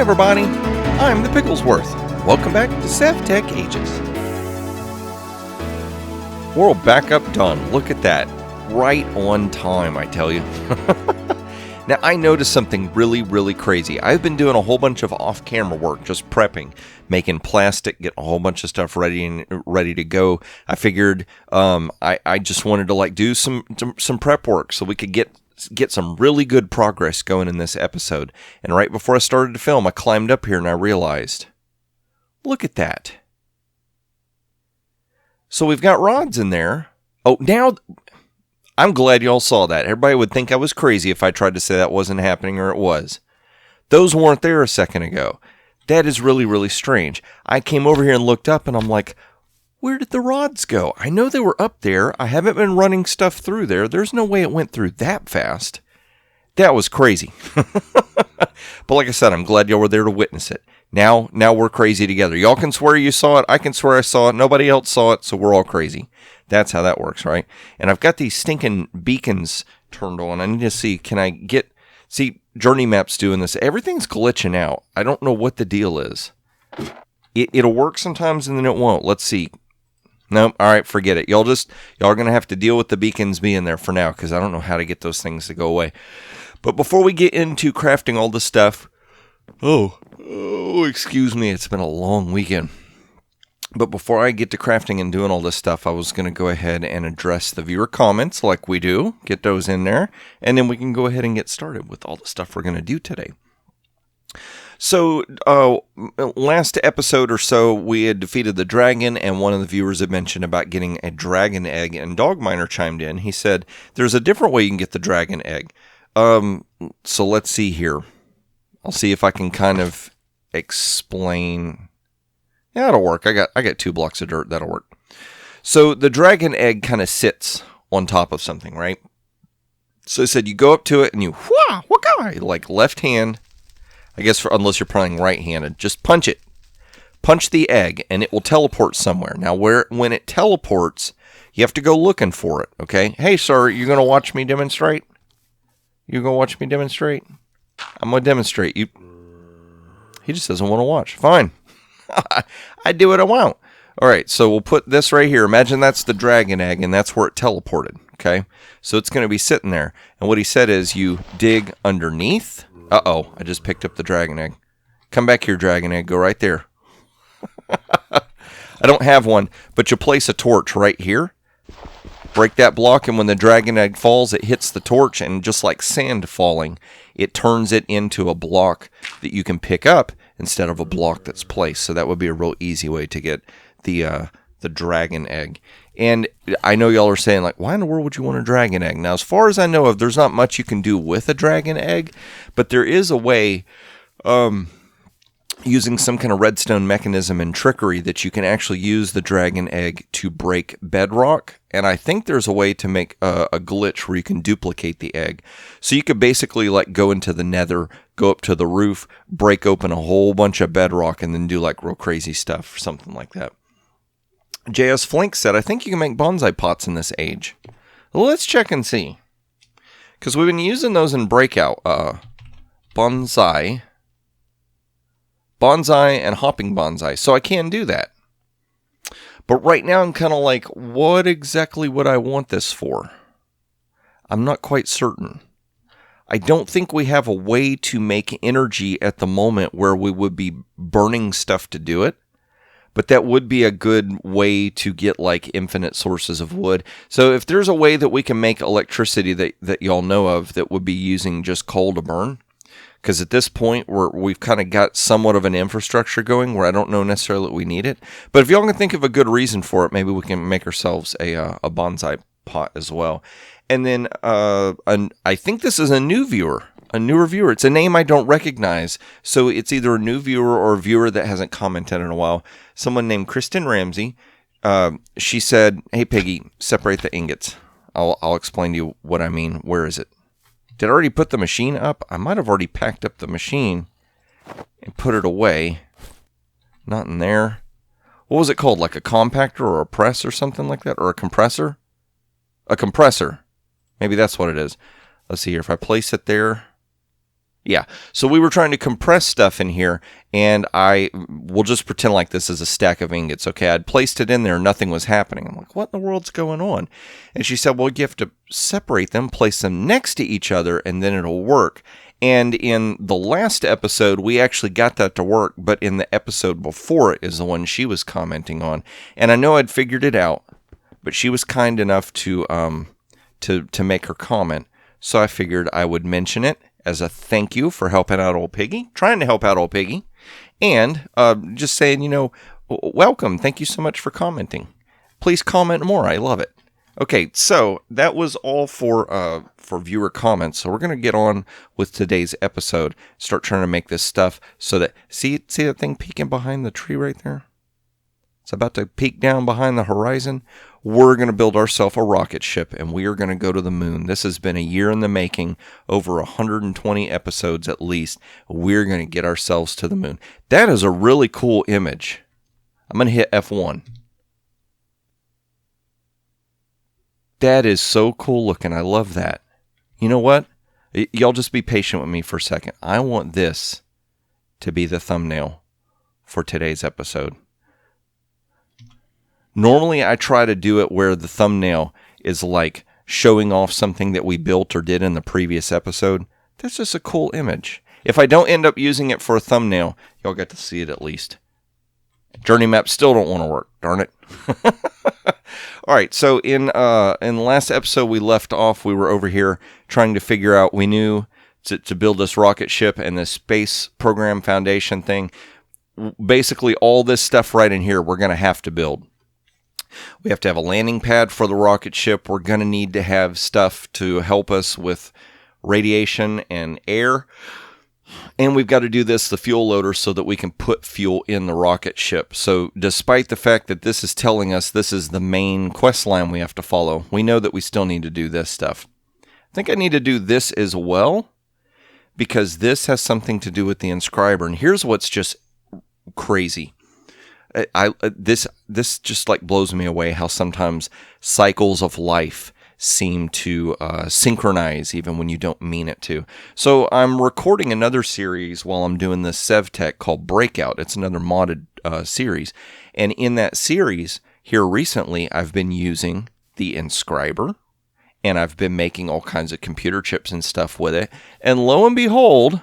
everybody, I'm the Picklesworth. Welcome back to Sevtech Ages. We're all back up done. Look at that. Right on time, I tell you. Now, I noticed something really crazy. I've been doing a whole bunch of off-camera work, just prepping, making plastic, getting a whole bunch of stuff ready to go. I figured I just wanted to do some prep work so we could get some really good progress going in this episode. And right before I started to film, I climbed up here and I realized, look at that. So we've got rods in there. Oh, now I'm glad y'all saw that. Everybody would think I was crazy if I tried to say that wasn't happening, or it was. Those weren't there a second ago. That is really strange. I came over here and looked up and I'm like, where did the rods go? I know they were up there. I haven't been running stuff through there. There's no way it went through that fast. That was crazy. But like I said, I'm glad y'all were there to witness it. Now we're crazy together. Y'all can swear you saw it. I can swear I saw it. Nobody else saw it, so we're all crazy. That's how that works, right? And I've got these stinking beacons turned on. I need to see, see, Journey Map's doing this. Everything's glitching out. I don't know what the deal is. It'll work sometimes and then it won't. Let's see. Nope. All right, forget it. Y'all are going to have to deal with the beacons being there for now because I don't know how to get those things to go away. But before we get into crafting all this stuff, oh, excuse me, it's been a long weekend. But before I get to crafting and doing all this stuff, I was going to go ahead and address the viewer comments like we do, get those in there, and then we can go ahead and get started with all the stuff we're going to do today. So, last episode or so, we had defeated the dragon, and one of the viewers had mentioned about getting a dragon egg, and Dogminer chimed in. He said, there's a different way you can get the dragon egg. So let's see here. I'll see if I can kind of explain. Yeah, it'll work. I got 2 blocks of dirt. That'll work. So the dragon egg kind of sits on top of something, right? So I said you go up to it and you, like left hand, I guess unless you're playing right-handed, just punch it. Punch the egg and it will teleport somewhere. Now, when it teleports, you have to go looking for it, okay? Hey, sir, you going to watch me demonstrate? You going to watch me demonstrate? I'm going to demonstrate. He just doesn't want to watch. Fine. I do what I want. All right, so we'll put this right here. Imagine that's the dragon egg, and that's where it teleported, okay? So it's going to be sitting there. And what he said is you dig underneath. Uh-oh, I just picked up the dragon egg. Come back here, dragon egg. Go right there. I don't have one, but you place a torch right here. Break that block, and when the dragon egg falls, it hits the torch, and just like sand falling, it turns it into a block that you can pick up instead of a block that's placed. So that would be a real easy way to get the dragon egg. And I know y'all are saying, like, why in the world would you want a dragon egg? Now, as far as I know of, there's not much you can do with a dragon egg, but there is a way, using some kind of redstone mechanism and trickery, that you can actually use the dragon egg to break bedrock. And I think there's a way to make a glitch where you can duplicate the egg. So you could basically go into the nether, go up to the roof, break open a whole bunch of bedrock, and then do real crazy stuff or something like that. JS Flink said, I think you can make bonsai pots in this age. Well, let's check and see. Because we've been using those in Breakout. Bonsai and hopping bonsai. So I can do that. But right now I'm kind of like, what exactly would I want this for? I'm not quite certain. I don't think we have a way to make energy at the moment where we would be burning stuff to do it. But that would be a good way to get infinite sources of wood. So if there's a way that we can make electricity that y'all know of that would be using just coal to burn, because at this point, we've kind of got somewhat of an infrastructure going where I don't know necessarily that we need it. But if y'all can think of a good reason for it, maybe we can make ourselves a bonsai pot as well. And then I think this is a newer viewer. It's a name I don't recognize. So it's either a new viewer or a viewer that hasn't commented in a while. Someone named Kristen Ramsey. She said, hey, Piggy, separate the ingots. I'll explain to you what I mean. Where is it? Did I already put the machine up? I might have already packed up the machine and put it away. Not in there. What was it called? Like a compactor or a press or something like that? Or a compressor? A compressor. Maybe that's what it is. Let's see here. If I place it there. Yeah. So we were trying to compress stuff in here, and we'll just pretend like this is a stack of ingots. Okay, I'd placed it in there, nothing was happening. I'm like, what in the world's going on? And she said, well, you have to separate them, place them next to each other, and then it'll work. And in the last episode, we actually got that to work, but in the episode before it is the one she was commenting on. And I know I'd figured it out, but she was kind enough to make her comment. So I figured I would mention it as a thank you for helping out old Piggy, trying to help out old Piggy, and just saying, welcome. Thank you so much for commenting. Please comment more. I love it. Okay, so that was all for viewer comments. So we're going to get on with today's episode. Start trying to make this stuff so that, see that thing peeking behind the tree right there? It's about to peek down behind the horizon. We're going to build ourselves a rocket ship, and we are going to go to the moon. This has been a year in the making, over 120 episodes at least. We're going to get ourselves to the moon. That is a really cool image. I'm going to hit F1. That is so cool looking. I love that. You know what? Y'all just be patient with me for a second. I want this to be the thumbnail for today's episode. Normally, I try to do it where the thumbnail is like showing off something that we built or did in the previous episode. That's just a cool image. If I don't end up using it for a thumbnail, y'all get to see it at least. Journey maps still don't want to work, darn it. All right, so in the last episode we left off, we were over here trying to figure out, we knew to build this rocket ship and this space program foundation thing. Basically, all this stuff right in here we're going to have to build. We have to have a landing pad for the rocket ship. We're going to need to have stuff to help us with radiation and air. And we've got to do this, the fuel loader, so that we can put fuel in the rocket ship. So despite the fact that this is telling us this is the main quest line we have to follow, we know that we still need to do this stuff. I think I need to do this as well, because this has something to do with the inscriber. And here's what's just crazy. This just like blows me away how sometimes cycles of life seem to synchronize even when you don't mean it to. So I'm recording another series while I'm doing this Sevtech called Breakout. It's another modded series. And in that series, here recently, I've been using the inscriber, and I've been making all kinds of computer chips and stuff with it. And lo and behold,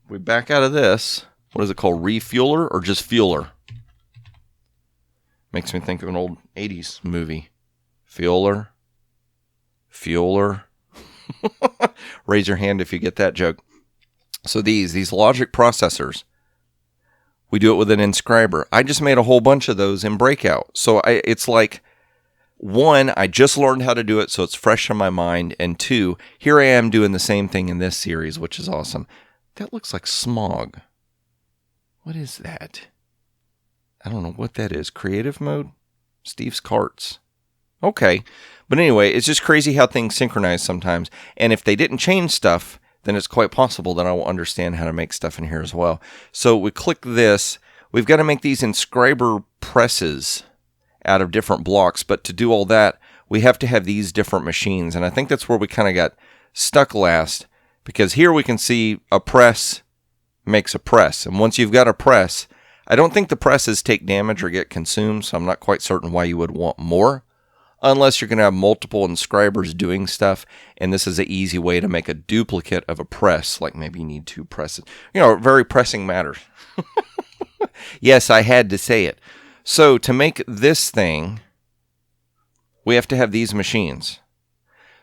we back out of this. What is it called? Refueler or just fueler? Makes me think of an old 80s movie. Fueler. Raise your hand if you get that joke. So these logic processors, we do it with an inscriber. I just made a whole bunch of those in Breakout. So it's like, one, I just learned how to do it, so it's fresh in my mind. And two, here I am doing the same thing in this series, which is awesome. That looks like smog. What is that? I don't know what that is. Creative mode? Steve's Carts. Okay. But anyway, it's just crazy how things synchronize sometimes. And if they didn't change stuff, then it's quite possible that I will understand how to make stuff in here as well. So we click this. We've got to make these inscriber presses out of different blocks. But to do all that, we have to have these different machines. And I think that's where we kind of got stuck last. Because here we can see a press makes a press. And once you've got a press, I don't think the presses take damage or get consumed, so I'm not quite certain why you would want more, unless you're going to have multiple inscribers doing stuff, and this is an easy way to make a duplicate of a press, like maybe you need two presses. Very pressing matters. Yes, I had to say it. So to make this thing, we have to have these machines.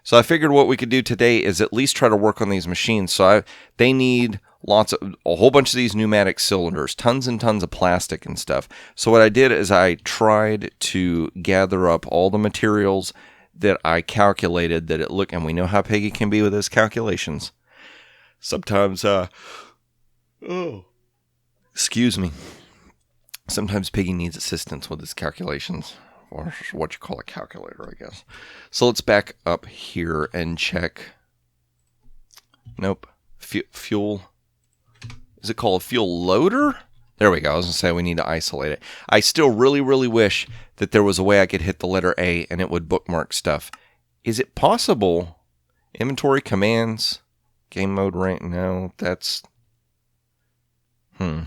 So I figured what we could do today is at least try to work on these machines. So they need a whole bunch of these pneumatic cylinders, tons and tons of plastic and stuff. So what I did is I tried to gather up all the materials that I calculated that it looked, and we know how Peggy can be with his calculations. Sometimes, excuse me. Sometimes Piggy needs assistance with his calculations, or what you call a calculator, I guess. So let's back up here and check. Nope. Fuel. Is it called a fuel loader? There we go. I was going to say we need to isolate it. I still really, really wish that there was a way I could hit the letter A and it would bookmark stuff. Is it possible? Inventory commands. Game mode right now, that's... Oh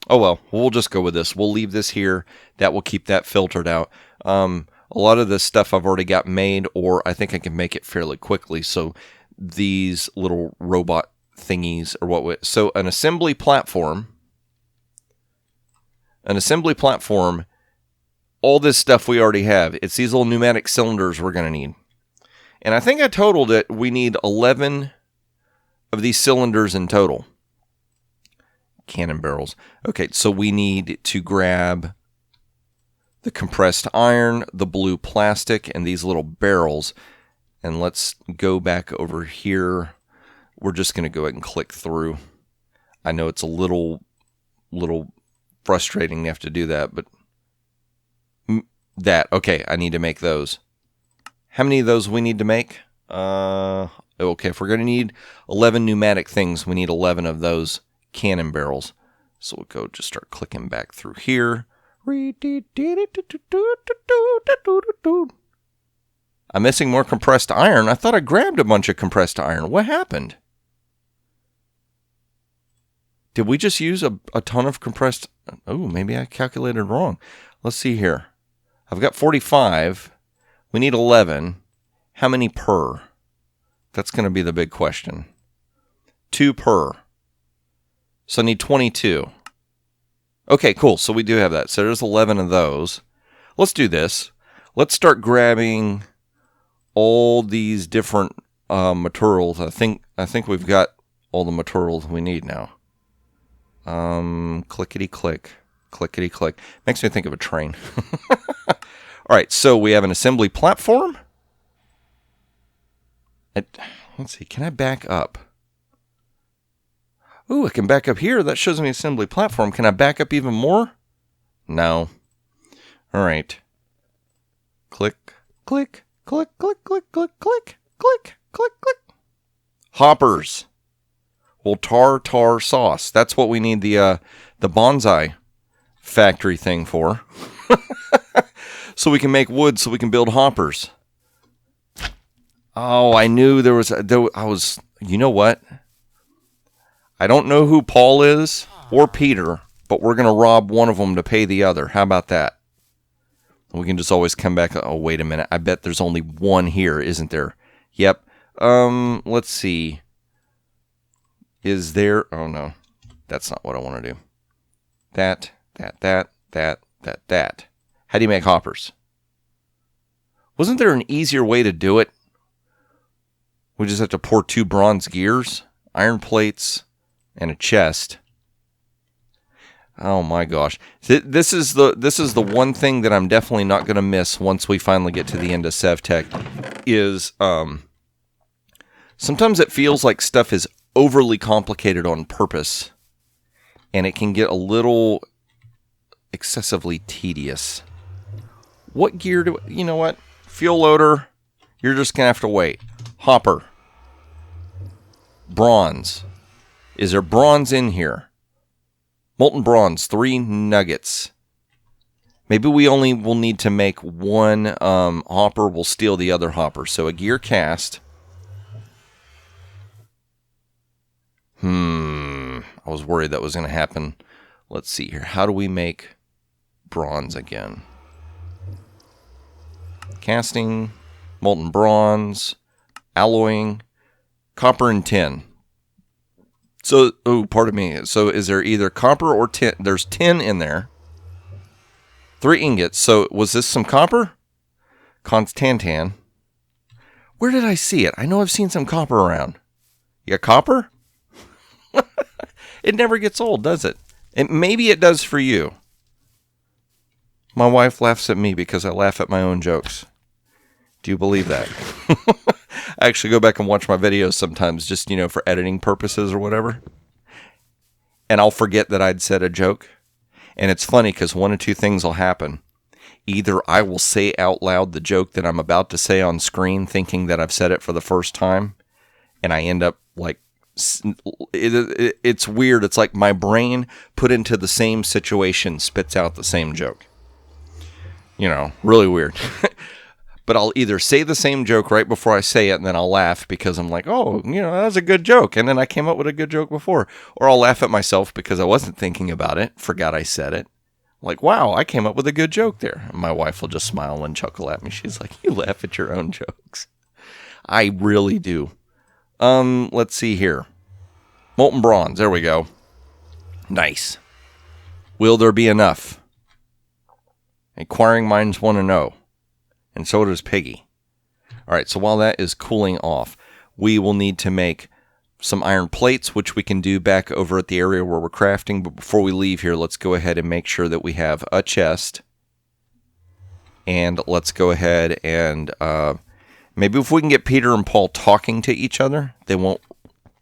well, we'll just go with this. We'll leave this here. That will keep that filtered out. A lot of this stuff I've already got made, or I think I can make it fairly quickly. So these little robot thingies are what... So an assembly platform, all this stuff we already have. It's these little pneumatic cylinders we're going to need. And I think I totaled it. We need 11 of these cylinders in total. Cannon barrels. Okay, so we need to grab the compressed iron, the blue plastic, and these little barrels. And let's go back over here. We're just going to go ahead and click through. I know it's a little frustrating to have to do that, but okay, I need to make those. How many of those we need to make? Okay, if we're going to need 11 pneumatic things, we need 11 of those cannon barrels. So we'll go just start clicking back through here. I'm missing more compressed iron. I thought I grabbed a bunch of compressed iron. What happened? Did we just use a ton of compressed... Oh, maybe I calculated wrong. Let's see here. I've got 45. We need 11. How many per? That's going to be the big question. 2 per. So I need 22. Okay, cool. So we do have that. So there's 11 of those. Let's do this. Let's start grabbing all these different materials. I think we've got all the materials we need now. Clickety click. Clickety click. Makes me think of a train. All right, so we have an assembly platform. Let's see. Can I back up? Ooh, I can back up here. That shows me assembly platform. Can I back up even more? No. All right. Click, click, click, click, click, click, click, click, click, click. Hoppers. Well, tartar sauce. That's what we need the bonsai factory thing for. So we can make wood so we can build hoppers. Oh, I knew there was... You know what? I don't know who Paul is or Peter, but we're going to rob one of them to pay the other. How about that? We can just always come back. Oh, wait a minute. I bet there's only one here, isn't there? Yep. Let's see. Is there... Oh, no. That's not what I want to do. That. How do you make hoppers? Wasn't there an easier way to do it? We just have to pour 2 bronze gears, iron plates, and a chest. Oh my gosh. This is the one thing that I'm definitely not going to miss once we finally get to the end of Sevtech is sometimes it feels like stuff is overly complicated on purpose, and it can get a little excessively tedious. What gear do... You know what? Fuel loader, you're just going to have to wait. Hopper. Bronze. Is there bronze in here? Molten bronze, 3 nuggets. Maybe we only will need to make 1 hopper. We'll steal the other hopper. So a gear cast. I was worried that was going to happen. Let's see here. How do we make bronze again? Casting, molten bronze, alloying, copper and tin. So, pardon me. So is there either copper or tin? There's tin in there. 3 ingots. So was this some copper? Constantan. Where did I see it? I know I've seen some copper around. You got copper? It never gets old, does it? Maybe it does for you. My wife laughs at me because I laugh at my own jokes. Do you believe that? I actually go back and watch my videos sometimes just, for editing purposes or whatever. And I'll forget that I'd said a joke. And it's funny because one of 2 things will happen. Either I will say out loud the joke that I'm about to say on screen thinking that I've said it for the first time. And I end up like... It's weird. It's like my brain put into the same situation spits out the same joke. Really weird. but I'll either say the same joke right before I say it, and then I'll laugh because I'm like, oh, that was a good joke, and then I came up with a good joke before. Or I'll laugh at myself because I wasn't thinking about it, forgot I said it. Like, wow, I came up with a good joke there. And my wife will just smile and chuckle at me. She's like, you laugh at your own jokes. I really do. Let's see here. Molten bronze, there we go. Nice. Will there be enough? Inquiring minds want to know. And so does Piggy. All right, so while that is cooling off, we will need to make some iron plates, which we can do back over at the area where we're crafting. But before we leave here, let's go ahead and make sure that we have a chest. And let's go ahead and maybe if we can get Peter and Paul talking to each other, they won't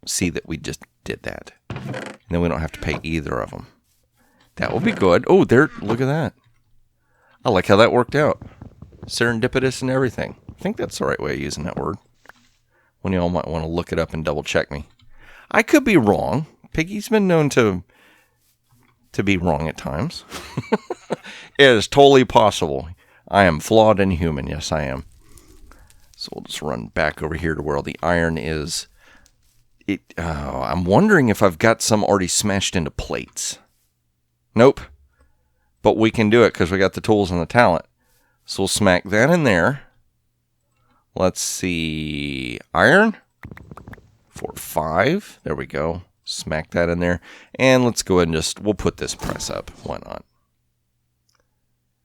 see that we just did that. And then we don't have to pay either of them. That will be good. Oh, there, look at that. I like how that worked out. Serendipitous and everything. I think that's the right way of using that word. One of y'all might want to look it up and double check me. I could be wrong. Piggy's been known to be wrong at times. It is totally possible. I am flawed and human. Yes, I am. So we'll just run back over here to where all the iron is. I'm wondering if I've got some already smashed into plates. Nope. But we can do it because we got the tools and the talent. So we'll smack that in there. Let's see. Iron. 4, 5. There we go. Smack that in there. And let's go ahead and we'll put this press up. Why not?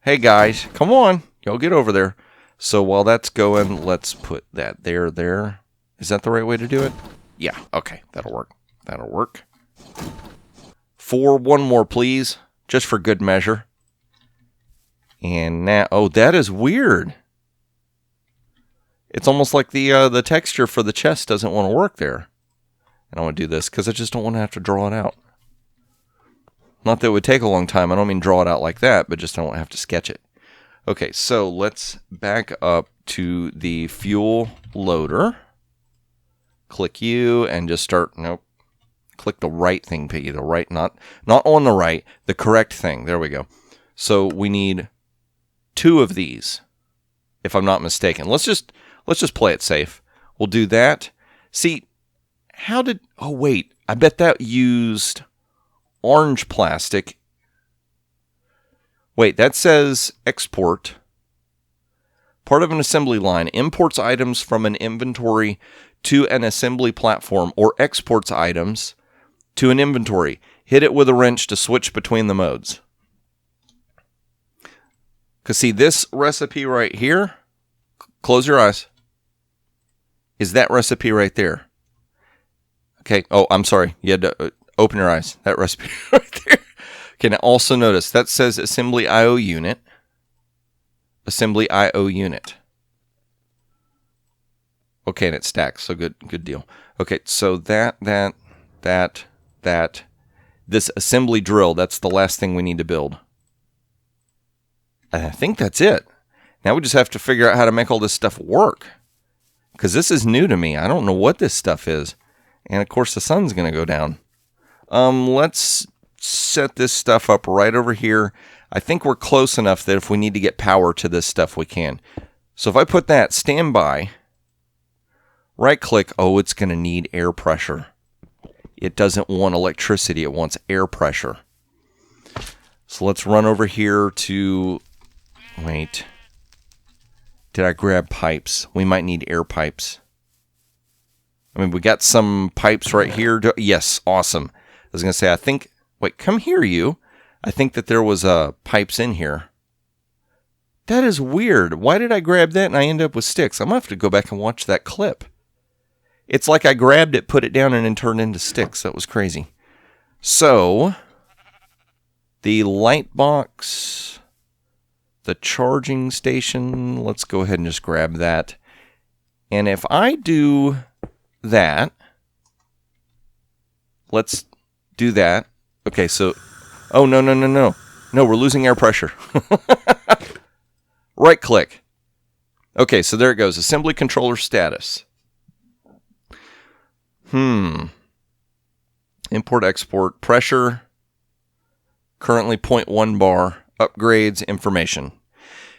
Hey guys, come on. Y'all get over there. So while that's going, let's put that there. Is that the right way to do it? Yeah. Okay. That'll work. That'll work. 4, one more, please. Just for good measure. And now, oh, that is weird. It's almost like the texture for the chest doesn't want to work there. And I want to do this because I just don't want to have to draw it out. Not that it would take a long time. I don't mean draw it out like that, but just I don't have to sketch it. Okay, so let's back up to the fuel loader. Click U and just start, nope. Click the right thing, Piggy. The right, not on the right, the correct thing. There we go. So we need 2 of these, if I'm not mistaken. Let's just play it safe. We'll do that. See, oh wait, I bet that used orange plastic. Wait, that says export. Part of an assembly line imports items from an inventory to an assembly platform or exports items to an inventory. Hit it with a wrench to switch between the modes. Because see, this recipe right here, close your eyes, is that recipe right there. Okay, oh, I'm sorry. You had to open your eyes. That recipe right there. Okay, now also notice that says assembly IO unit. Assembly IO unit. Okay, and it stacks, so good deal. Okay, so that, this assembly drill, that's the last thing we need to build. I think that's it. Now we just have to figure out how to make all this stuff work. Because this is new to me. I don't know what this stuff is. And of course the sun's going to go down. Let's set this stuff up right over here. I think we're close enough that if we need to get power to this stuff, we can. So if I put that standby, right click, oh, it's going to need air pressure. It doesn't want electricity, it wants air pressure. So let's run over here to, wait, did I grab pipes? We might need air pipes. I mean, we got some pipes right here. Yes, awesome. I was going to say, I think, wait, come here, you. I think that there was pipes in here. That is weird. Why did I grab that and I end up with sticks? I'm going to have to go back and watch that clip. It's like I grabbed it, put it down, and then turned into sticks. That was crazy. So, the light box, the charging station, let's go ahead and just grab that. And if I do that, let's do that. Okay, so, oh, no. No, we're losing air pressure. Right click. Okay, so there it goes. Assembly controller status. Import, export, pressure. Currently 0.1 bar. Upgrades, information.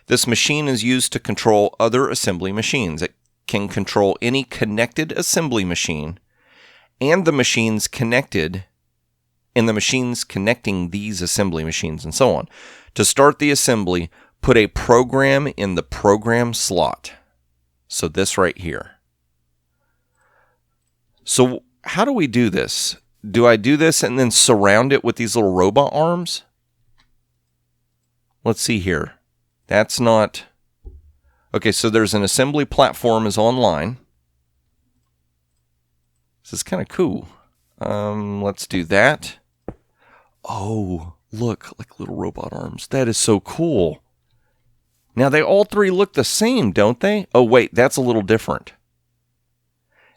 This machine is used to control other assembly machines. It can control any connected assembly machine and the machines connected and the machines connecting these assembly machines and so on. To start the assembly, put a program in the program slot. So this right here. So how do we do this? Do I do this and then surround it with these little robot arms? Let's see here. That's not... Okay, so there's an assembly platform is online. This is kind of cool. Let's do that. Oh, look, like little robot arms. That is so cool. Now, they all three look the same, don't they? Oh, wait, that's a little different.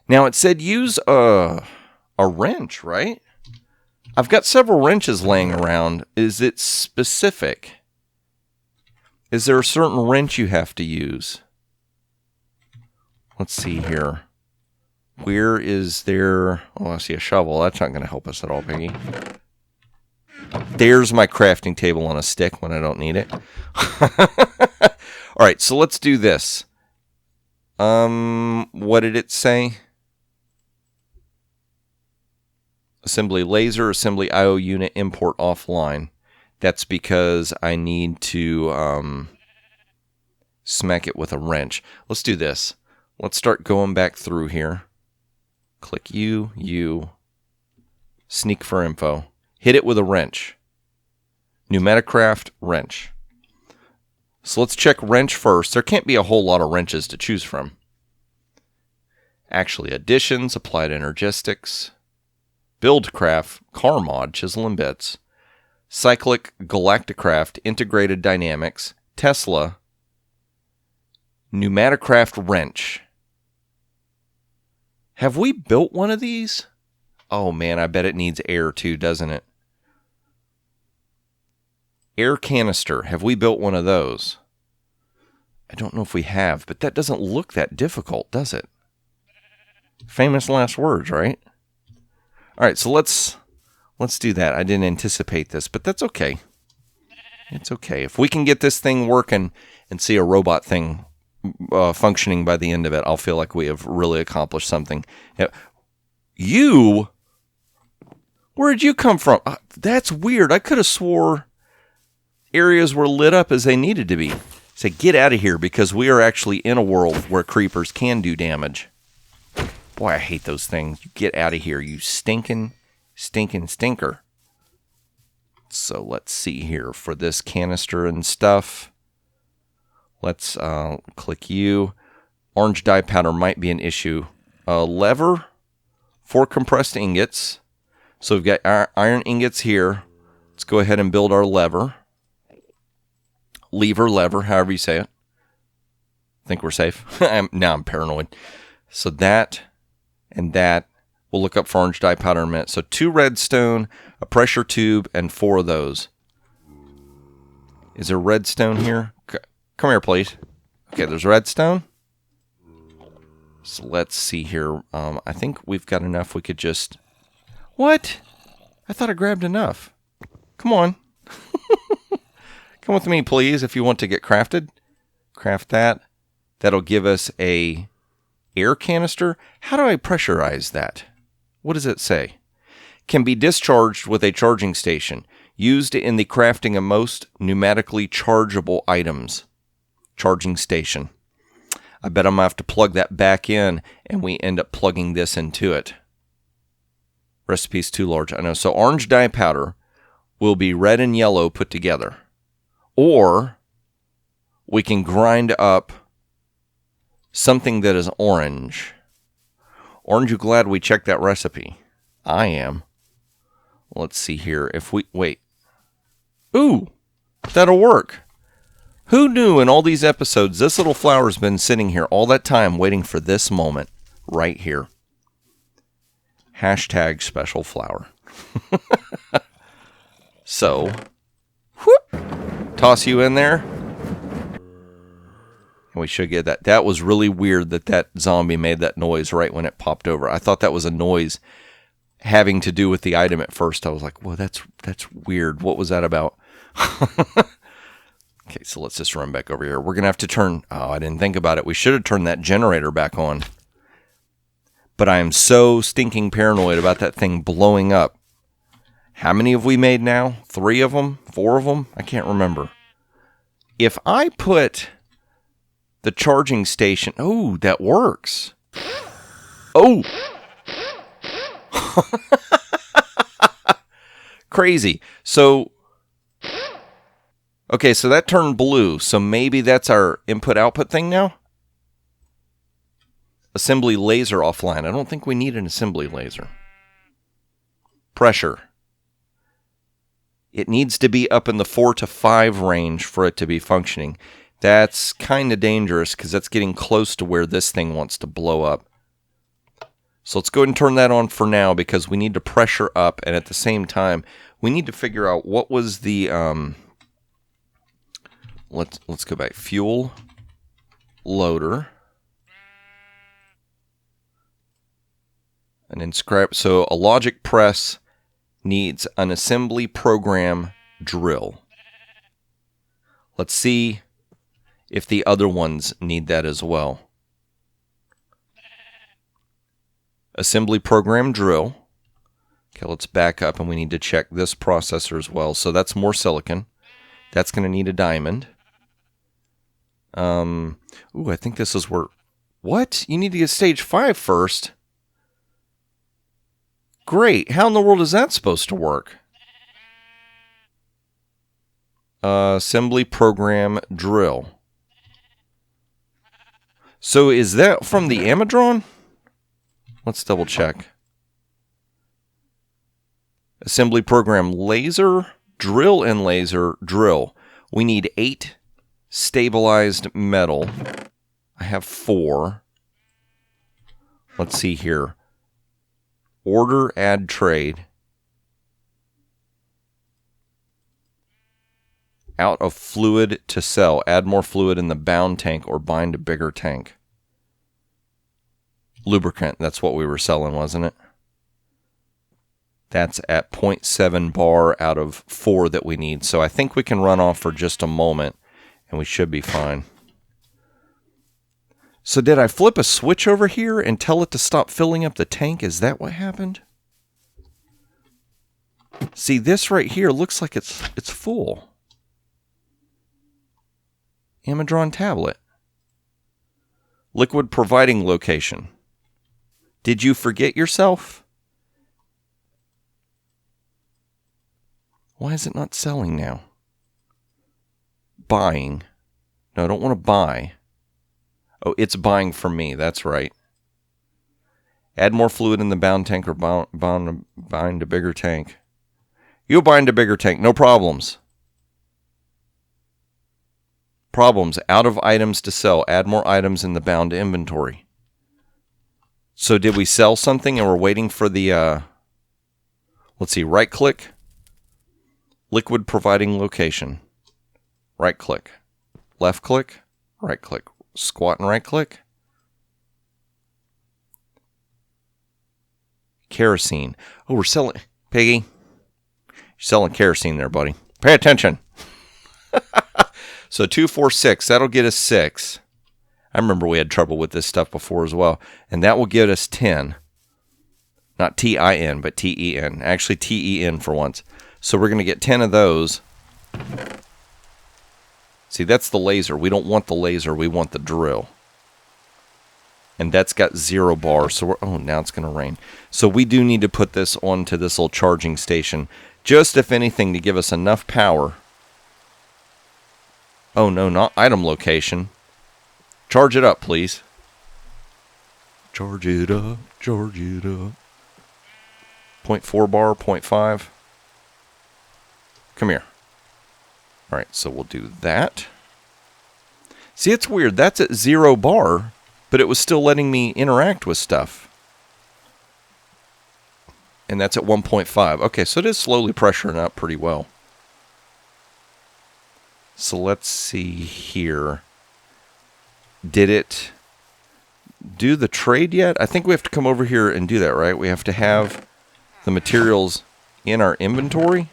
Now, it said use a wrench, right? I've got several wrenches laying around. Is it specific? Is there a certain wrench you have to use? Let's see here. Where is there... Oh, I see a shovel. That's not going to help us at all, Piggy. There's my crafting table on a stick when I don't need it. All right, so let's do this. What did it say? Assembly laser, assembly IO unit, import offline. That's because I need to smack it with a wrench. Let's do this. Let's start going back through here. Click U, sneak for info. Hit it with a wrench. Pneumaticraft wrench. So let's check wrench first. There can't be a whole lot of wrenches to choose from. Actually, additions, applied energistics, buildcraft, car mod, chisel and bits, cyclic, galacticraft, integrated dynamics, Tesla, pneumaticraft wrench. Have we built one of these? Oh man, I bet it needs air too, doesn't it? Air canister. Have we built one of those? I don't know if we have, but that doesn't look that difficult, does it? Famous last words, right? All right, so let's do that. I didn't anticipate this, but that's okay. It's okay. If we can get this thing working and see a robot thing functioning by the end of it, I'll feel like we have really accomplished something. You? Where'd you come from? That's weird. I could have swore areas were lit up as they needed to be. Say, get out of here, because we are actually in a world where creepers can do damage. Boy, I hate those things. You get out of here, you stinking stinker. So let's see here for this canister and stuff. Let's click U. Orange dye powder might be an issue. Lever for compressed ingots. So we've got our iron ingots here. Let's go ahead and build our lever. Lever, however you say it. Think we're safe? Now I'm paranoid. So that and that. We'll look up for orange dye powder in a minute. So 2 redstone, a pressure tube, and 4 of those. Is there redstone here? Come here, please. Okay, there's redstone. So let's see here. I think we've got enough. We could just... What? I thought I grabbed enough. Come on. Come with me, please, if you want to get crafted. Craft that. That'll give us a air canister. How do I pressurize that? What does it say? Can be discharged with a charging station. Used in the crafting of most pneumatically chargeable items. Charging station. I bet I'm going to have to plug that back in, and we end up plugging this into it. Recipe's too large, I know. So orange dye powder will be red and yellow put together. Or we can grind up something that is orange. Aren't you glad we checked that recipe? I am. Let's see here. If we... Wait. Ooh! That'll work. Who knew in all these episodes this little flower's been sitting here all that time waiting for this moment right here. Hashtag special flower. So, whoop, toss you in there. And we should get that. That was really weird that zombie made that noise right when it popped over. I thought that was a noise having to do with the item at first. I was like, whoa, that's weird. What was that about? Okay, so let's just run back over here. We're going to have to turn... Oh, I didn't think about it. We should have turned that generator back on. But I am so stinking paranoid about that thing blowing up. How many have we made now? 3 of them? 4 of them? I can't remember. If I put the charging station... Oh, that works. Oh! Crazy. So... Okay, so that turned blue. So maybe that's our input-output thing now? Assembly laser offline. I don't think we need an assembly laser. Pressure. It needs to be up in the 4 to 5 range for it to be functioning. That's kind of dangerous because that's getting close to where this thing wants to blow up. So let's go ahead and turn that on for now because we need to pressure up, and at the same time, we need to figure out what was the... Let's go back. Fuel loader. And then scrap. So a logic press needs an assembly program drill. Let's see if the other ones need that as well. Assembly program drill. Okay, let's back up and we need to check this processor as well. So that's more silicon. That's going to need a diamond. Ooh, I think this is where... What? You need to get stage 5 first? Great. How in the world is that supposed to work? Assembly program drill. So is that from the Amadron? Let's double check. Assembly program laser, drill and laser, drill. We need 8 stabilized metal. I have 4. Let's see here. Order, add trade. Out of fluid to sell. Add more fluid in the bound tank or bind a bigger tank. Lubricant. That's what we were selling, wasn't it? That's at 0.7 bar out of 4 that we need. So I think we can run off for just a moment and we should be fine. So did I flip a switch over here and tell it to stop filling up the tank? Is that what happened? See, this right here looks like it's full. Amadron tablet. Liquid providing location. Did you forget yourself? Why is it not selling now? Buying. No, I don't want to buy. Oh, it's buying from me. That's right. Add more fluid in the bound tank or bind a bigger tank. You'll bind a bigger tank. No problems. Problems. Out of items to sell. Add more items in the bound inventory. So did we sell something and we're waiting for the... Let's see. Right click. Liquid providing location. Right click. Left click. Right click. Squat and right click. Kerosene. Oh, we're selling... Piggy. You're selling kerosene there, buddy. Pay attention. So 246. That'll get us 6. I remember we had trouble with this stuff before as well. And that will get us 10. Not T-I-N, but T-E-N. Actually, T-E-N for once. So we're going to get 10 of those. See, that's the laser. We don't want the laser. We want the drill. And that's got 0 bars. So oh, now it's going to rain. So we do need to put this onto this little charging station. Just, if anything, to give us enough power. Oh, no, not item location. Charge it up, please. Charge it up. Charge it up. 0.4 bar, 0.5. Come here. All right, so we'll do that. See, it's weird. That's at 0 bar, but it was still letting me interact with stuff. And that's at 1.5. Okay, so it is slowly pressuring up pretty well. So let's see here. Did it do the trade yet? I think we have to come over here and do that, right? We have to have the materials in our inventory.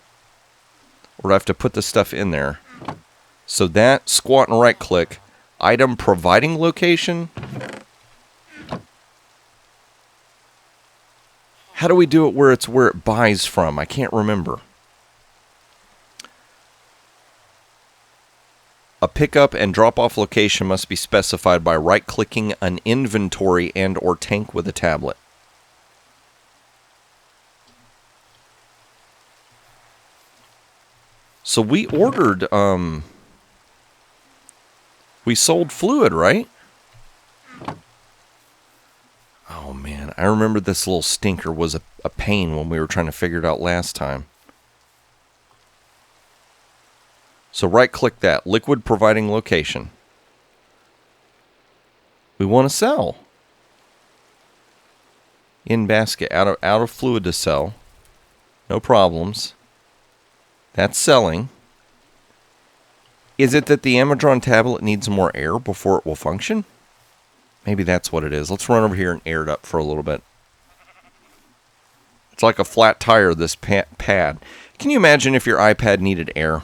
Or do I have to put the stuff in there? So that, squat and right click, item providing location. How do we do it where it's where it buys from? I can't remember. A pickup and drop-off location must be specified by right-clicking an inventory and or tank with a tablet. So we ordered, we sold fluid, right? Oh man, I remember this little stinker was a pain when we were trying to figure it out last time. So right-click that, liquid providing location. We want to sell. In basket, out of fluid to sell. No problems. That's selling. Is it that the Amazon tablet needs more air before it will function? Maybe that's what it is. Let's run over here and air it up for a little bit. It's like a flat tire, this pad. Can you imagine if your iPad needed air?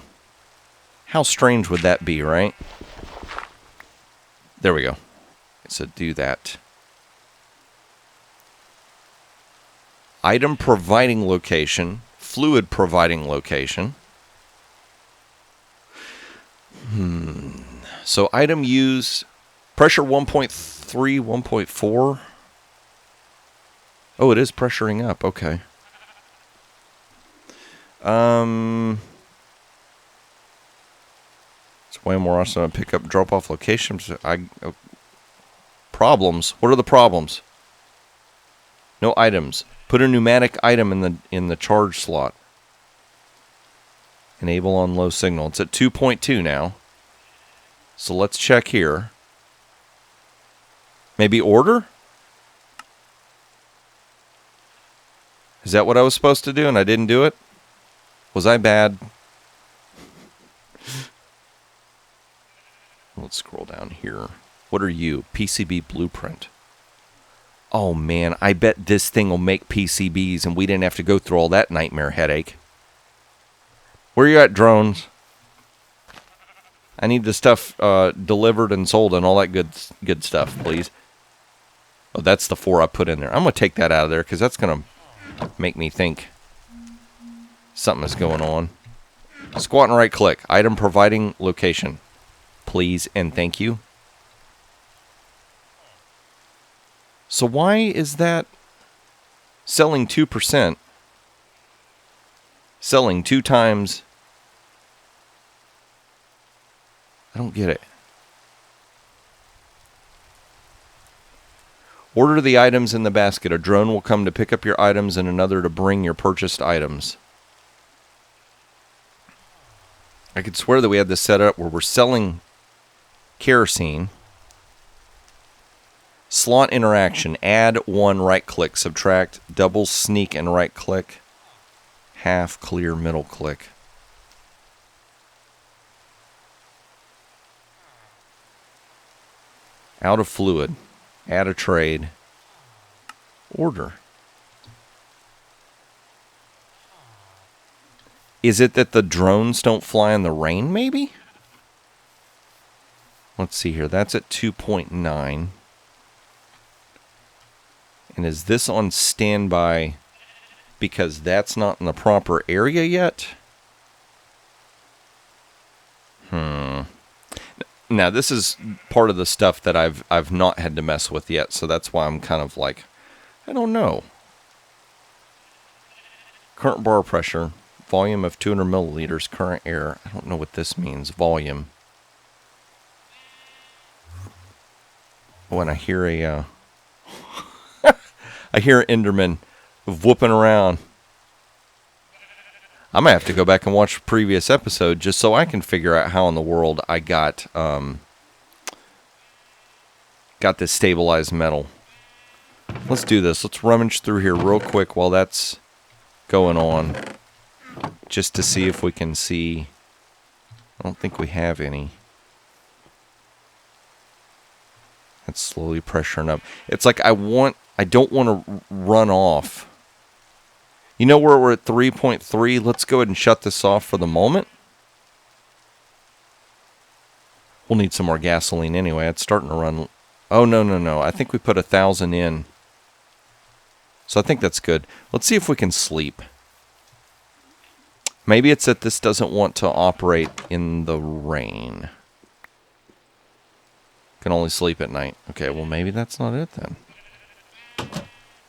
How strange would that be, right? There we go. So do that. Item providing location. Fluid providing location. So item use pressure 1.3, 1.4. Oh, it is pressuring up. Okay. It's way more awesome to pick up drop off locations. Problems. What are the problems? No items. Put a pneumatic item in the charge slot. Enable on low signal. It's at 2.2 now. So let's check here. Maybe order? Is that what I was supposed to do and I didn't do it? Was I bad? Let's scroll down here. What are you? PCB blueprint. Oh man, I bet this thing will make PCBs and we didn't have to go through all that nightmare headache. Where you at, drones? I need the stuff delivered and sold and all that good stuff, please. Oh, that's the 4 I put in there. I'm going to take that out of there because that's going to make me think something is going on. Squat and right click. Item providing location. Please and thank you. So why is that selling 2%? Selling 2 times. I don't get it. Order the items in the basket. A drone will come to pick up your items and another to bring your purchased items. I could swear that we had this set up where we're selling kerosene. Slot interaction. Add 1 right click. Subtract. Double sneak and right click. Half clear middle click. Out of fluid. Add a trade. Order. Is it that the drones don't fly in the rain, maybe? Let's see here. That's at 2.9. And is this on standby because that's not in the proper area yet? Now, this is part of the stuff that I've not had to mess with yet, so that's why I'm kind of like, I don't know. Current bar pressure, volume of 200 milliliters, current air. I don't know what this means, volume. When I hear I hear Enderman whooping around. I might have to go back and watch a previous episode just so I can figure out how in the world I got this stabilized metal. Let's do this. Let's rummage through here real quick while that's going on, just to see if we can see. I don't think we have any. That's slowly pressuring up. It's like I don't want to run off. You know where we're at 3.3? Let's go ahead and shut this off for the moment. We'll need some more gasoline anyway. It's starting to run. Oh, no. I think we put 1,000 in. So I think that's good. Let's see if we can sleep. Maybe it's that this doesn't want to operate in the rain. Can only sleep at night. Okay, well, maybe that's not it then.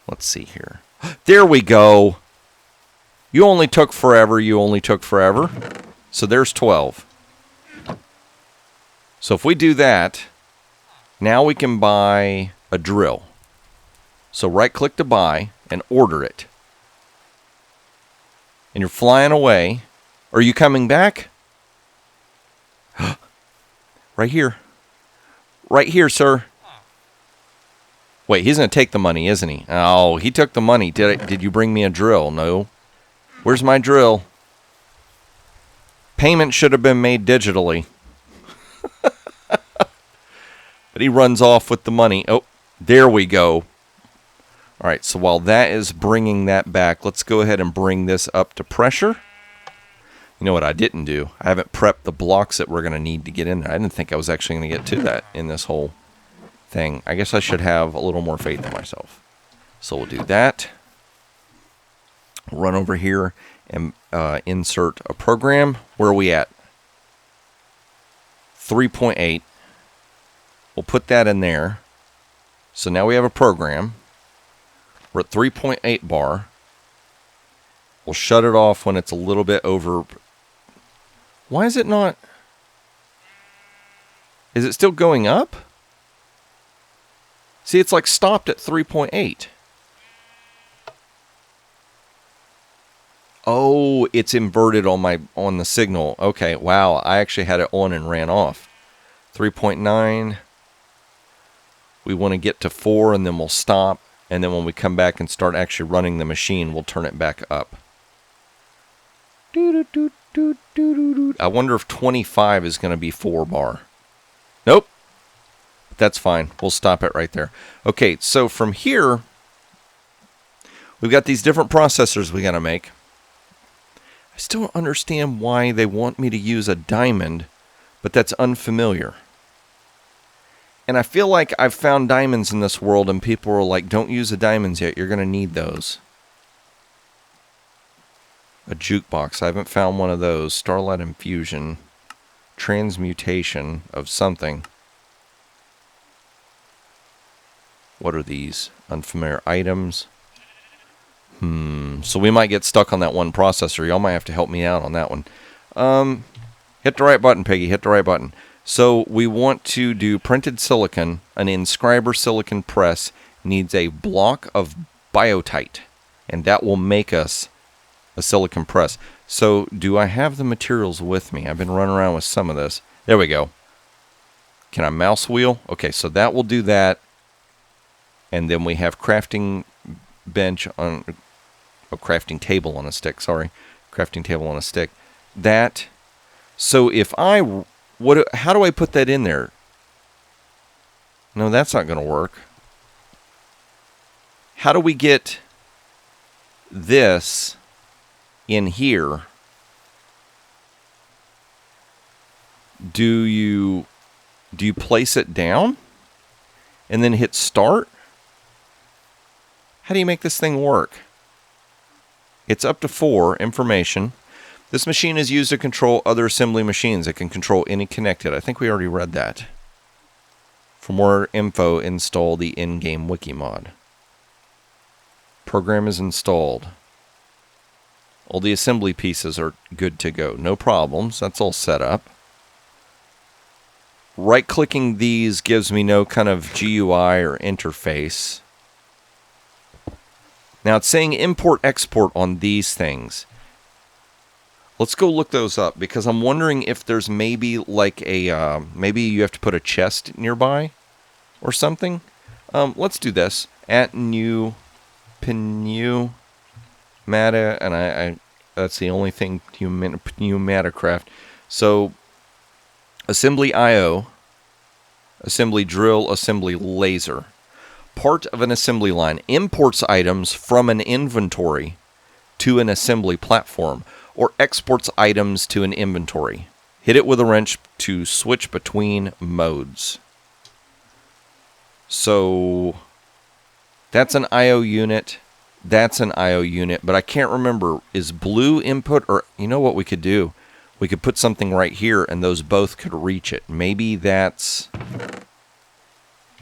Let's see here. There we go. You only took forever. So there's 12. So if we do that, now we can buy a drill. So right-click to buy and order it. And you're flying away. Are you coming back? Right here. Right here, sir. Wait, he's going to take the money, isn't he? Oh, he took the money. Did you bring me a drill? No. Where's my drill? Payment should have been made digitally. But he runs off with the money. Oh, there we go. All right, so while that is bringing that back, let's go ahead and bring this up to pressure. You know what I didn't do? I haven't prepped the blocks that we're going to need to get in there. I didn't think I was actually going to get to that in this whole thing. I guess I should have a little more faith in myself. So we'll do that. Run over here and insert a program. Where are we at? 3.8. We'll put that in there. So now we have a program. We're at 3.8 bar. We'll shut it off when it's a little bit over. Why is it not? Is it still going up? See, it's like stopped at 3.8. Oh, it's inverted on the signal. Okay, wow. I actually had it on and ran off. 3.9. We want to get to 4 and then we'll stop. And then when we come back and start actually running the machine, we'll turn it back up. I wonder if 25 is going to be 4 bar. Nope. That's fine. We'll stop it right there. Okay, so from here, we've got these different processors we got to make. I still don't understand why they want me to use a diamond, but that's unfamiliar. And I feel like I've found diamonds in this world, and people are like, don't use the diamonds yet. You're going to need those. A jukebox. I haven't found one of those. Starlight Infusion. Transmutation of something. What are these? Unfamiliar items. So we might get stuck on that one processor. Y'all might have to help me out on that one. Hit the right button, Piggy. Hit the right button. So we want to do printed silicon. An inscriber silicon press needs a block of biotite. And that will make us a silicon press. So do I have the materials with me? I've been running around with some of this. There we go. Can I mouse wheel? Okay, so that will do that. And then we have crafting bench on a crafting table on a stick. Sorry, crafting table on a stick. That. So if I how do I put that in there? No, that's not going to work. How do we get this in here? Do you place it down and then hit start? How do you make this thing work? It's up to 4 information. This machine is used to control other assembly machines. It can control any connected. I think we already read that. For more info, install the in-game wiki mod. Program is installed. All the assembly pieces are good to go. No problems. That's all set up. Right-clicking these gives me no kind of GUI or interface. Now it's saying import-export on these things. Let's go look those up because I'm wondering if there's maybe like a, maybe you have to put a chest nearby or something. Let's do this. At new pneumatica, and I that's the only thing pneumaticraft. So assembly IO, assembly drill, assembly laser. Part of an assembly line imports items from an inventory to an assembly platform or exports items to an inventory. Hit it with a wrench to switch between modes. So that's an I/O unit. That's an I/O unit, but I can't remember. Is blue input, or you know what we could do? We could put something right here and those both could reach it. Maybe that's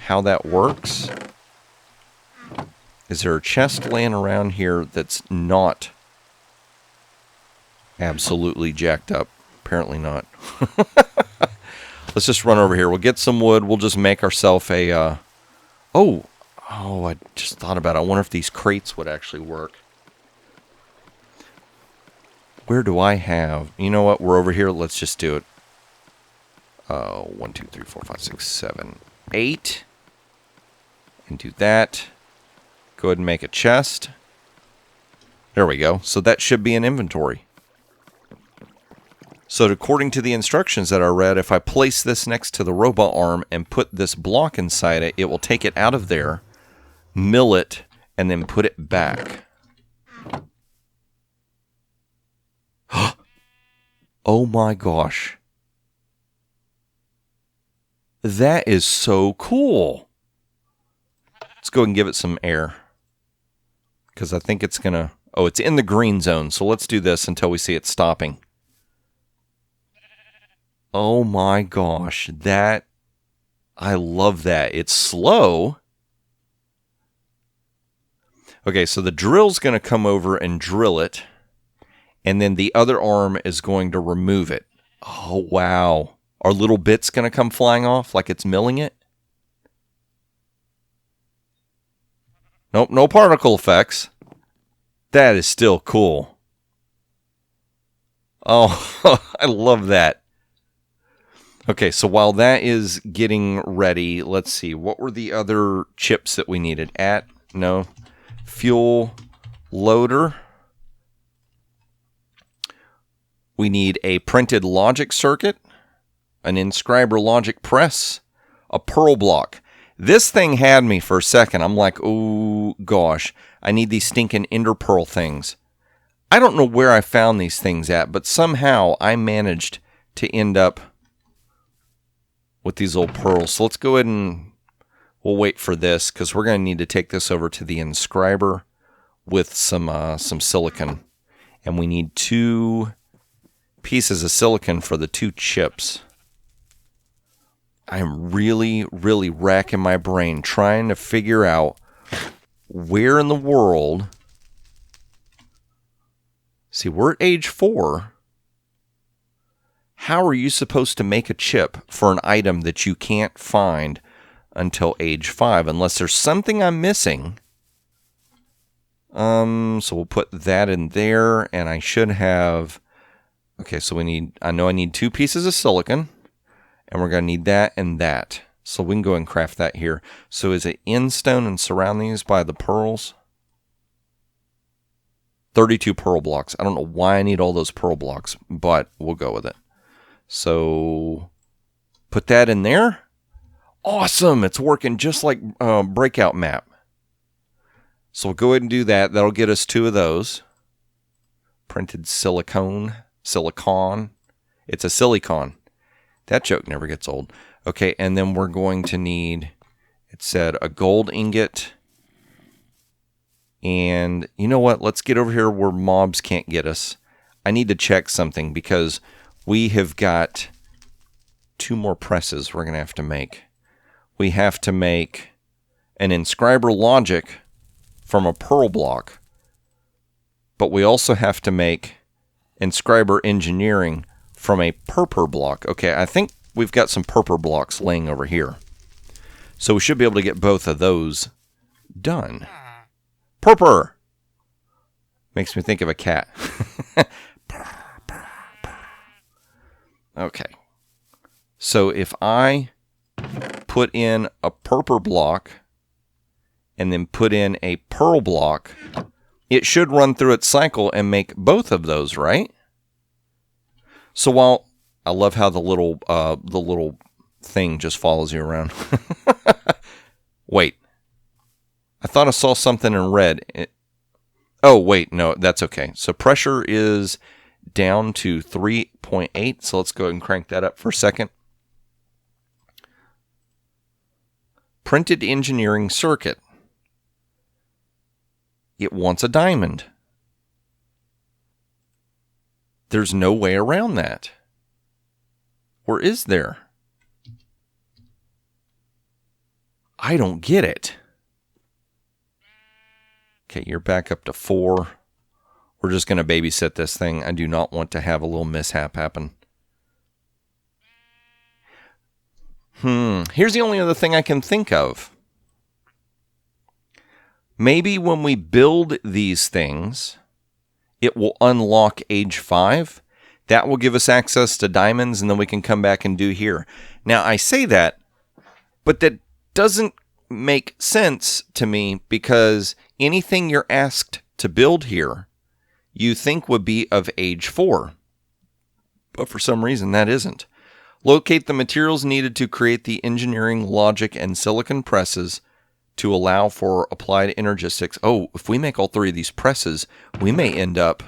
how that works. Is there a chest laying around here that's not absolutely jacked up? Apparently not. Let's just run over here. We'll get some wood. We'll just make ourselves a... Oh, I just thought about it. I wonder if these crates would actually work. Where do I have... You know what? We're over here. Let's just do it. 1, 2, 3, 4, 5, 6, 7, 8. And do that. Go ahead and make a chest. There we go. So that should be an inventory. So according to the instructions that I read, if I place this next to the robot arm and put this block inside it, it will take it out of there, mill it, and then put it back. Oh my gosh. That is so cool. Let's go and give it some air. Because I think it's going to... Oh, it's in the green zone. So let's do this until we see it stopping. Oh my gosh. That... I love that. It's slow. Okay, so the drill's going to come over and drill it. And then the other arm is going to remove it. Oh, wow. Are little bits going to come flying off like it's milling it? Nope, no particle effects. That is still cool. Oh, I love that. Okay, so while that is getting ready, let's see. What were the other chips that we needed? No. Fuel loader. We need a printed logic circuit, an inscriber logic press, a pearl block. This thing had me for a second. I'm like, oh gosh, I need these stinking ender pearl things. I don't know where I found these things at, but somehow I managed to end up with these old pearls. So let's go ahead and we'll wait for this because we're going to need to take this over to the inscriber with some silicon. And we need 2 pieces of silicon for the 2 chips. I'm really, really racking my brain trying to figure out where in the world... See, we're at age 4. How are you supposed to make a chip for an item that you can't find until age 5? Unless there's something I'm missing. So we'll put that in there, and I should have... Okay, so I know I need 2 pieces of silicon. And we're going to need that and that. So we can go and craft that here. So is it in stone and surround these by the pearls? 32 pearl blocks. I don't know why I need all those pearl blocks, but we'll go with it. So put that in there. Awesome. It's working just like breakout map. So we'll go ahead and do that. That'll get us 2 of those. Printed silicon. It's a silicon. That joke never gets old. Okay, and then we're going to need, it said, a gold ingot. And you know what? Let's get over here where mobs can't get us. I need to check something because we have got 2 more presses we're going to have to make. We have to make an inscriber logic from a pearl block. But we also have to make inscriber engineering from a purpur block. Okay, I think we've got some purpur blocks laying over here. So we should be able to get both of those done. Purpur! Makes me think of a cat. Okay. So if I put in a purpur block and then put in a pearl block, it should run through its cycle and make both of those, right? So while I love how the little thing just follows you around. Wait. I thought I saw something in red. Oh, wait. No, that's okay. So pressure is down to 3.8. So let's go ahead and crank that up for a second. Printed engineering circuit. It wants a diamond. There's no way around that. Or is there? I don't get it. Okay, you're back up to 4. We're just going to babysit this thing. I do not want to have a little mishap happen. Here's the only other thing I can think of. Maybe when we build these things, it will unlock age 5. That will give us access to diamonds, and then we can come back and do here. Now, I say that, but that doesn't make sense to me because anything you're asked to build here, you think would be of age 4. But for some reason, that isn't. Locate the materials needed to create the engineering, logic, and silicon presses to allow for applied energistics. Oh, if we make all 3 of these presses, we may end up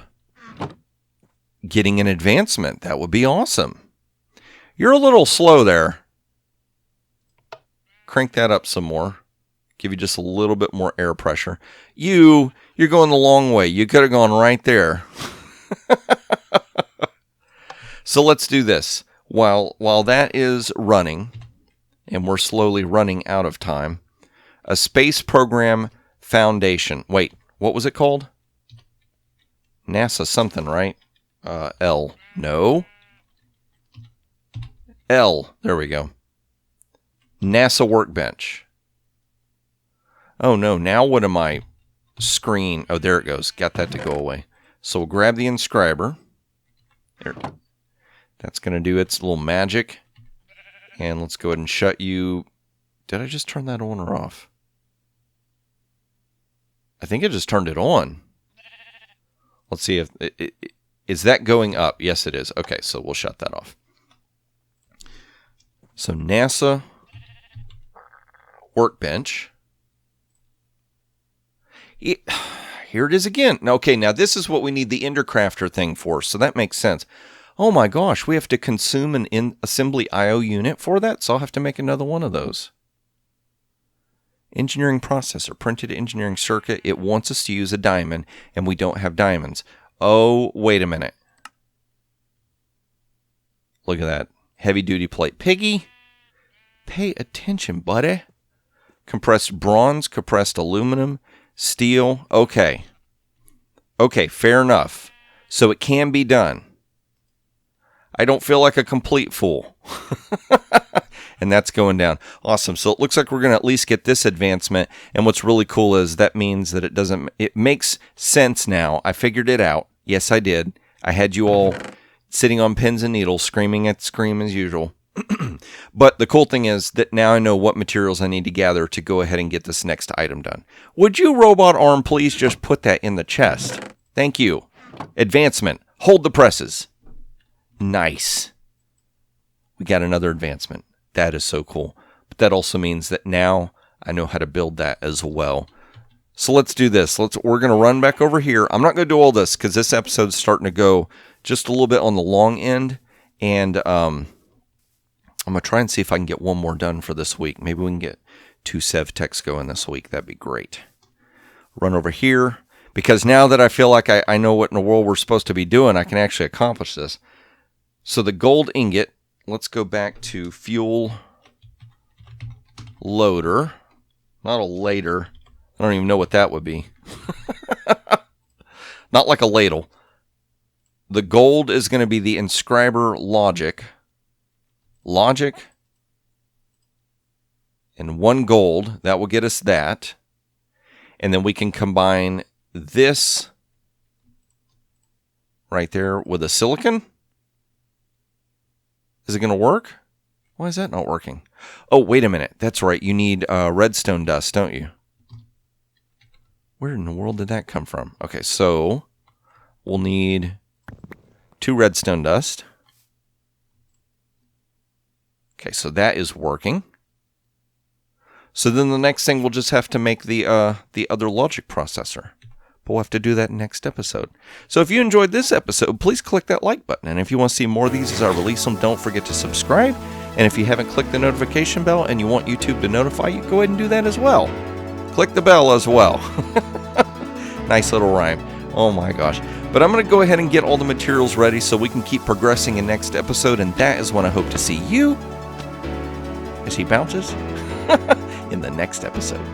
getting an advancement. That would be awesome. You're a little slow there. Crank that up some more. Give you just a little bit more air pressure. You're going the long way. You could have gone right there. So let's do this. While that is running, and we're slowly running out of time, a space program foundation. Wait, what was it called? NASA something, right? L. No. L. There we go. NASA workbench. Oh no, now what am I? Screen. Oh, there it goes. Got that to go away. So we'll grab the inscriber. There. That's going to do its little magic. And let's go ahead and shut you. Did I just turn that on or off? I think I just turned it on. Let's see if is that going up? Yes, it is. Okay, so we'll shut that off. So NASA workbench. Here it is again. Okay, now this is what we need the Endercrafter thing for, so that makes sense. Oh my gosh, we have to consume an assembly IO unit for that, so I'll have to make another one of those. Engineering processor, printed engineering circuit. It wants us to use a diamond, and we don't have diamonds. Oh, wait a minute. Look at that. Heavy duty plate. Piggy, pay attention, buddy. Compressed bronze, compressed aluminum, steel. Okay. Okay, fair enough. So it can be done. I don't feel like a complete fool. And that's going down. Awesome. So it looks like we're going to at least get this advancement. And what's really cool is that means that it makes sense now. I figured it out. Yes, I did. I had you all sitting on pins and needles, screaming at Scream as usual. But the cool thing is that now I know what materials I need to gather to go ahead and get this next item done. Would you, robot arm, please just put that in the chest? Thank you. Advancement. Hold the presses. Nice. We got another advancement. That is so cool. But that also means that now I know how to build that as well. So let's do this. We're going to run back over here. I'm not going to do all this because this episode's starting to go just a little bit on the long end. And I'm going to try and see if I can get one more done for this week. Maybe we can get 2 Sevtechs going this week. That'd be great. Run over here. Because now that I feel like I know what in the world we're supposed to be doing, I can actually accomplish this. So the gold ingot. Let's go back to fuel loader. Not a later. I don't even know what that would be. Not like a ladle. The gold is going to be the inscriber logic. Logic. And 1 gold. That will get us that. And then we can combine this right there with a silicon. Is it going to work? Why is that not working? Oh, wait a minute. That's right. You need redstone dust, don't you? Where in the world did that come from? Okay, so we'll need 2 redstone dust. Okay, so that is working. So then the next thing we'll just have to make the other logic processor. But we'll have to do that next episode. So if you enjoyed this episode, please click that like button. And if you want to see more of these as I release them, don't forget to subscribe. And if you haven't clicked the notification bell and you want YouTube to notify you, go ahead and do that as well. Click the bell as well. Nice little rhyme. Oh my gosh. But I'm going to go ahead and get all the materials ready so we can keep progressing in next episode. And that is when I hope to see you, as he bounces, in the next episode.